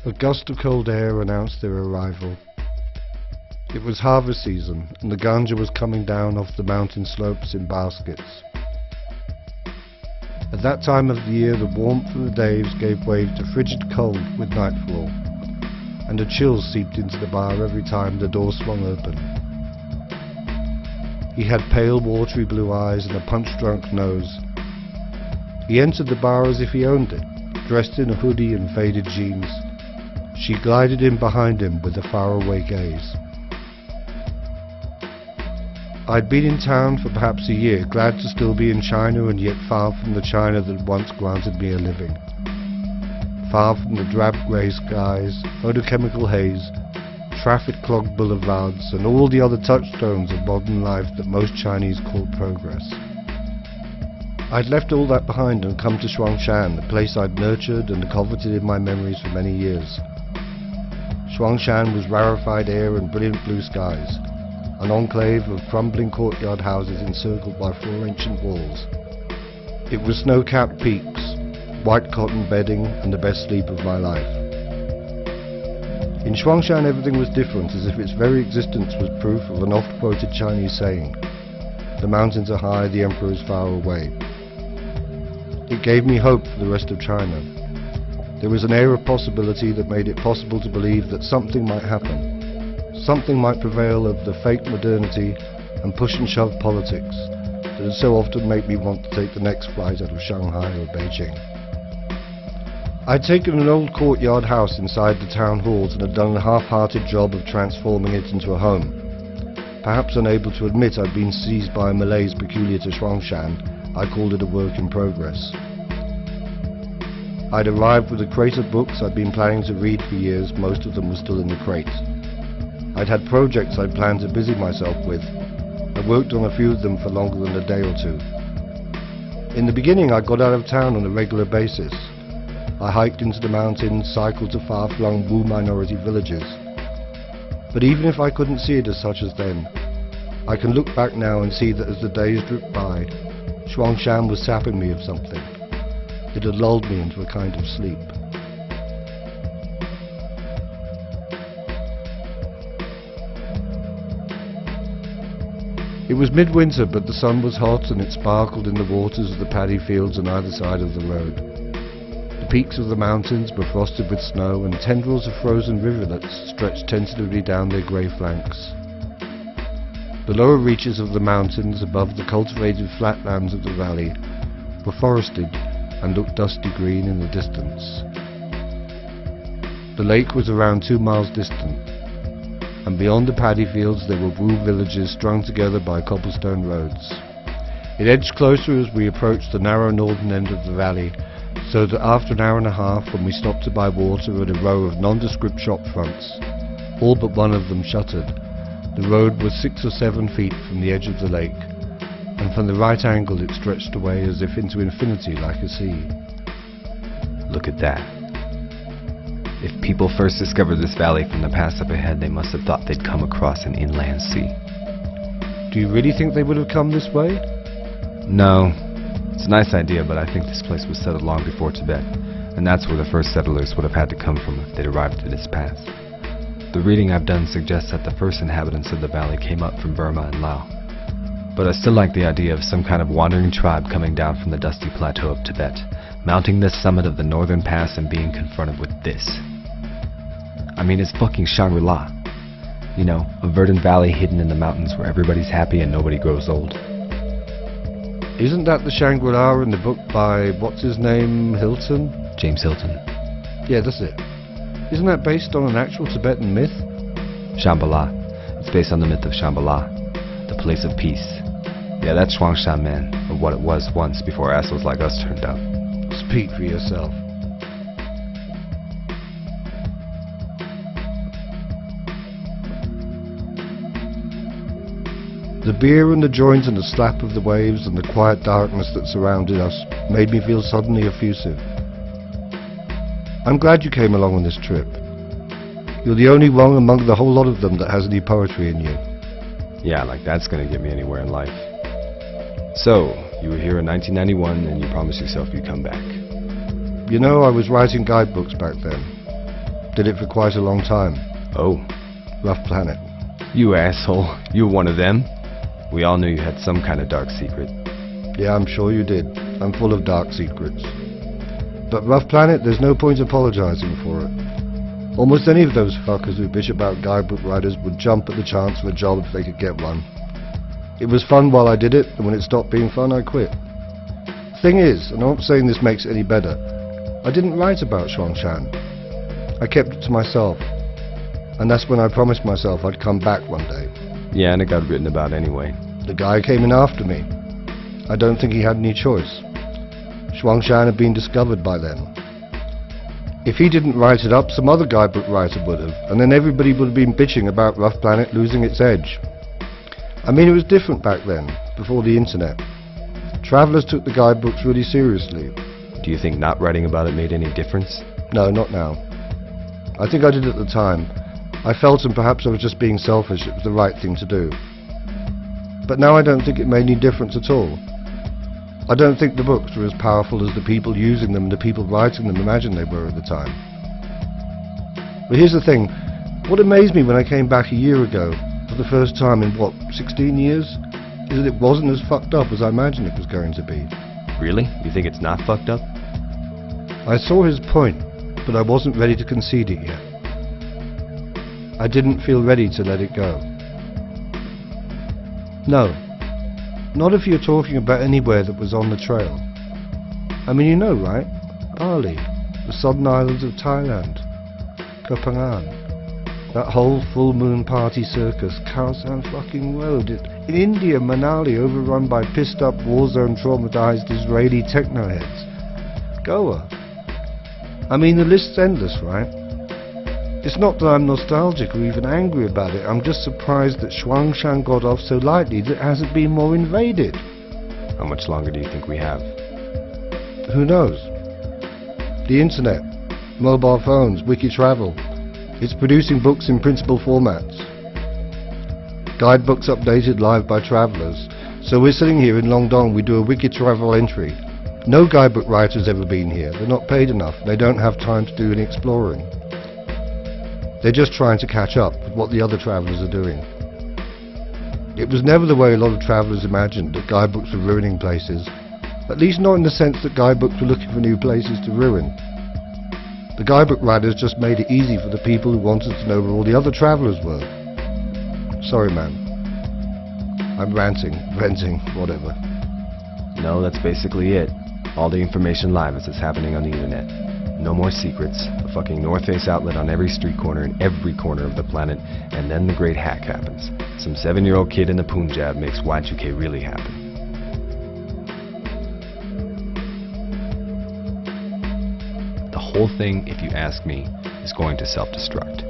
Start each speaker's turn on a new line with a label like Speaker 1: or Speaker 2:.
Speaker 1: A gust of cold air announced their arrival. It was harvest season, and the ganja was coming down off the mountain slopes in baskets. At that time of the year, the warmth of the days gave way to frigid cold with nightfall, and a chill seeped into the bar every time the door swung open. He had pale, watery blue eyes and a punch-drunk nose. He entered the bar as if he owned it, dressed in a hoodie and faded jeans. She glided in behind him with a faraway gaze. I'd been in town for perhaps a year, glad to still be in China and yet far from the China that once granted me a living. Far from the drab grey skies, photochemical haze, traffic-clogged boulevards, and all the other touchstones of modern life that most Chinese call progress. I'd left all that behind and come to Shuangshan, the place I'd nurtured and coveted in my memories for many years. Shuangshan was rarefied air and brilliant blue skies, an enclave of crumbling courtyard houses encircled by 4 ancient walls. It was snow-capped peaks, white cotton bedding, and the best sleep of my life. In Shuangshan everything was different, as if its very existence was proof of an oft-quoted Chinese saying, "The mountains are high, the emperor is far away." It gave me hope for the rest of China. There was an air of possibility that made it possible to believe that something might happen. Something might prevail of the fake modernity and push and shove politics that had so often made me want to take the next flight out of Shanghai or Beijing. I'd taken an old courtyard house inside the town halls and had done a half-hearted job of transforming it into a home. Perhaps unable to admit I'd been seized by a malaise peculiar to Shuangshan, I called it a work in progress. I'd arrived with a crate of books I'd been planning to read for years. Most of them were still in the crate. I'd had projects I'd planned to busy myself with. I worked on a few of them for longer than a day or two. In the beginning I got out of town on a regular basis. I hiked into the mountains, cycled to far-flung Wu minority villages. But even if I couldn't see it as such as then, I can look back now and see that as the days dripped by, Shuangshan was sapping me of something. It had lulled me into a kind of sleep. It was midwinter, but the sun was hot and it sparkled in the waters of the paddy fields on either side of the road. The peaks of the mountains were frosted with snow, and tendrils of frozen rivulets stretched tentatively down their grey flanks. The lower reaches of the mountains above the cultivated flatlands of the valley were forested and looked dusty green in the distance. The lake was around 2 miles distant, and beyond the paddy fields there were Wu villages strung together by cobblestone roads. It edged closer as we approached the narrow northern end of the valley, so that after an hour and a half, when we stopped to buy water at a row of nondescript shop fronts, all but one of them shuttered, the road was 6 or 7 feet from the edge of the lake, and from the right angle it stretched away as if into infinity like a sea.
Speaker 2: Look at that. If people first discovered this valley from the pass up ahead, they must have thought they'd come across an inland sea.
Speaker 1: Do you really think they would have come this way?
Speaker 2: No. It's a nice idea, but I think this place was settled long before Tibet, and that's where the first settlers would have had to come from if they'd arrived at this pass. The reading I've done suggests that the first inhabitants of the valley came up from Burma and Laos. But I still like the idea of some kind of wandering tribe coming down from the dusty plateau of Tibet, mounting the summit of the northern pass and being confronted with this. I mean, it's fucking Shangri-La. You know, a verdant valley hidden in the mountains where everybody's happy and nobody grows old.
Speaker 1: Isn't that the Shangri-La in the book by, what's his name, Hilton?
Speaker 2: James Hilton.
Speaker 1: Yeah, that's it. Isn't that based on an actual Tibetan myth?
Speaker 2: Shambhala. It's based on the myth of Shambhala, the place of peace. Yeah, that's Shuangshan, man, or what it was once before assholes like us turned up.
Speaker 1: Speak for yourself. The beer and the joint and the slap of the waves and the quiet darkness that surrounded us made me feel suddenly effusive. I'm glad you came along on this trip. You're the only one among the whole lot of them that has any poetry in you.
Speaker 2: Yeah, like that's gonna get me anywhere in life. So, you were here in 1991 and you promised yourself you'd come back.
Speaker 1: You know, I was writing guidebooks back then. Did it for quite a long time.
Speaker 2: Oh,
Speaker 1: Rough Planet.
Speaker 2: you asshole. You were one of them? We all knew you had some kind of dark secret.
Speaker 1: Yeah, I'm sure you did. I'm full of dark secrets. But Rough Planet, there's no point apologizing for it. Almost any of those fuckers who bitch about guidebook writers would jump at the chance for a job if they could get one. It was fun while I did it, and when it stopped being fun, I quit. Thing is, and I'm not saying this makes it any better, I didn't write about Shuangshan. I kept it to myself. And that's when I promised myself I'd come back one day.
Speaker 2: Yeah, and it got written about anyway.
Speaker 1: The guy came in after me. I don't think he had any choice. Shuangshan had been discovered by then. If he didn't write it up, some other guidebook writer would have, and then everybody would have been bitching about Rough Planet losing its edge. I mean, it was different back then, before the internet. Travellers took the guidebooks really seriously.
Speaker 2: Do you think not writing about it made any difference?
Speaker 1: No, not now. I think I did at the time. I felt, and perhaps I was just being selfish, it was the right thing to do. But now I don't think it made any difference at all. I don't think the books were as powerful as the people using them and the people writing them imagined they were at the time. But here's the thing. What amazed me when I came back a year ago, for the first time in, 16 years, is that it wasn't as fucked up as I imagined it was going to be.
Speaker 2: Really? You think it's not fucked up?
Speaker 1: I saw his point, but I wasn't ready to concede it yet. I didn't feel ready to let it go. No. Not if you're talking about anywhere that was on the trail. I mean, you know, right? Bali, the southern islands of Thailand, Koh Phangan, that whole full moon party circus, Khao San fucking Road, in India, Manali, overrun by pissed up war zone traumatized Israeli techno heads. Goa. I mean, the list's endless, right? It's not that I'm nostalgic or even angry about it, I'm just surprised that Shuangshan got off so lightly that it hasn't been more invaded.
Speaker 2: How much longer do you think we have?
Speaker 1: Who knows? The internet, mobile phones, wiki travel. It's producing books in printable formats. Guidebooks updated live by travellers. So we're sitting here in Longdong, we do a wiki travel entry. No guidebook writer's ever been here. They're not paid enough. They don't have time to do any exploring. They're just trying to catch up with what the other travellers are doing. It was never the way a lot of travellers imagined that guidebooks were ruining places. At least not in the sense that guidebooks were looking for new places to ruin. The guidebook writers just made it easy for the people who wanted to know where all the other travellers were. Sorry, man. I'm ranting, venting, whatever.
Speaker 2: No, that's basically it. All the information live as it's happening on the internet. No more secrets. A fucking North Face outlet on every street corner in every corner of the planet, and then the great hack happens. Some 7-year-old kid in the Punjab makes Y2K really happen. The whole thing, if you ask me, is going to self-destruct.